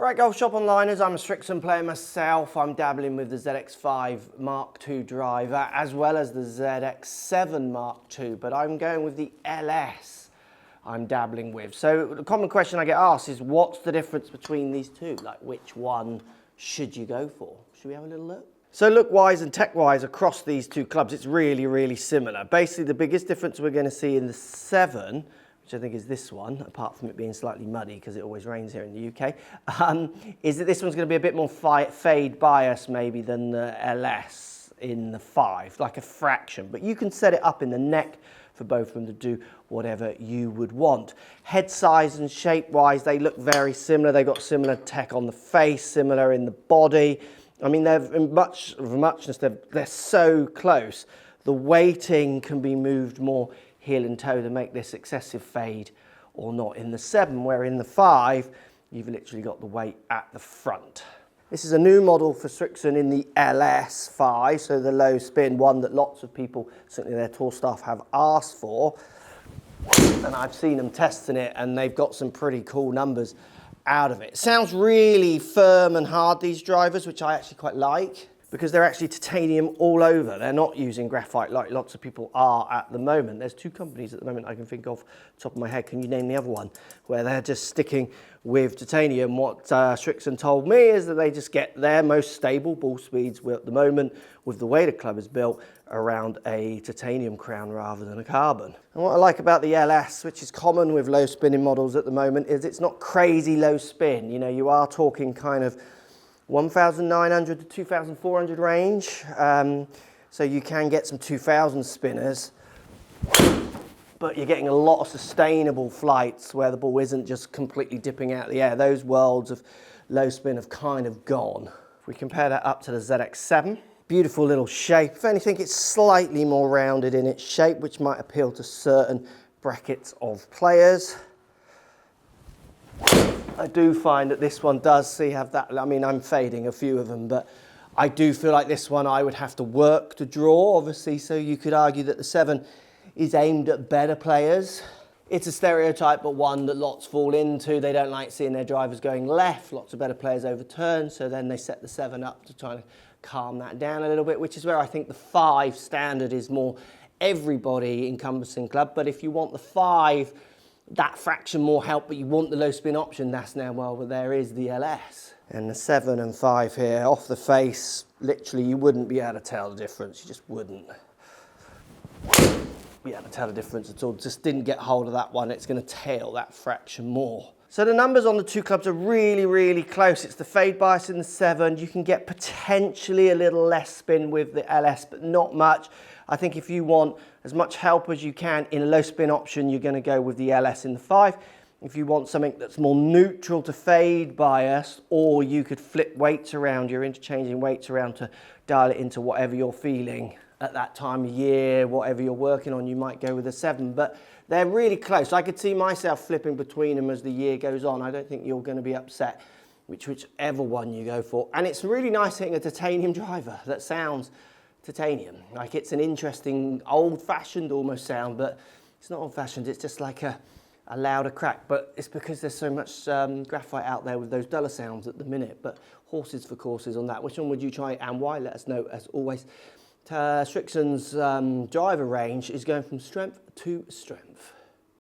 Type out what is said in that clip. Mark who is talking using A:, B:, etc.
A: Right, Golf Shop Onliners, I'm a Srixon player myself. I'm dabbling with the ZX5 Mark II driver as well as the ZX7 Mark II, but I'm going with the LS I'm dabbling with. So the common question I get asked is, what's the difference between these two? Like, which one should you go for? Should we have a little look? So look-wise and tech-wise across these two clubs, it's really, really similar. Basically, the biggest difference we're going to see in the 7, which I think is this one, apart from it being slightly muddy because it always rains here in the UK, is that this one's going to be a bit more fade bias maybe than the LS in the 5, like a fraction. But you can set it up in the neck for both of them to do whatever you would want. Head size and shape-wise, they look very similar. They've got similar tech on the face, similar in the body. I mean, they're in much of a muchness, they're so close. The weighting can be moved more heel and toe to make this excessive fade or not in the 7, where in the 5, you've literally got the weight at the front. This is a new model for Srixon in the LS5, so the low spin, one that lots of people, certainly their tour staff, have asked for. And I've seen them testing it and they've got some pretty cool numbers out of it. It sounds really firm and hard, these drivers, which I actually quite like, because they're actually titanium all over. They're not using graphite like lots of people are at the moment. There's 2 companies at the moment I can think of top of my head. Can you name the other one? Where they're just sticking with titanium. What Srixon told me is that they just get their most stable ball speeds at the moment, with the way the club is built, around a titanium crown rather than a carbon. And what I like about the LS, which is common with low spinning models at the moment, is it's not crazy low spin. You know, you are talking kind of 1,900 to 2,400 range, so you can get some 2,000 spinners, but you're getting a lot of sustainable flights where the ball isn't just completely dipping out of the air. Those worlds of low spin have kind of gone. If we compare that up to the ZX7, beautiful little shape. If anything, it's slightly more rounded in its shape, which might appeal to certain brackets of players. I do find that this one does have that, I mean, I'm fading a few of them, but I do feel like this one I would have to work to draw, obviously, so you could argue that the 7 is aimed at better players. It's a stereotype, but one that lots fall into. They don't like seeing their drivers going left, lots of better players overturn, so then they set the 7 up to try to calm that down a little bit, which is where I think the 5 standard is more everybody encompassing club. But if you want the 5, that fraction more help, but you want the low spin option, that's now, well, there is the LS. And the 7 and 5 here, off the face, literally you wouldn't be able to tell the difference, you just wouldn't be able to tell the difference at all. Just didn't get hold of that one, it's going to tail that fraction more. So the numbers on the 2 clubs are really, really close. It's the fade bias in the 7. You can get potentially a little less spin with the LS, but not much. I think if you want as much help as you can in a low spin option, you're going to go with the LS in the 5. If you want something that's more neutral to fade bias, or you could flip weights around, you're interchanging weights around to dial it into whatever you're feeling at that time of year, whatever you're working on, you might go with a 7. But they're really close. I could see myself flipping between them as the year goes on. I don't think you're going to be upset whichever one you go for. And it's really nice hitting a titanium driver that sounds titanium. Like, it's an interesting old-fashioned almost sound, but it's not old-fashioned, it's just like a louder crack. But it's because there's so much graphite out there with those duller sounds at the minute. But horses for courses on that. Which one would you try and why? Let us know as always. Srixon's driver range is going from strength to strength.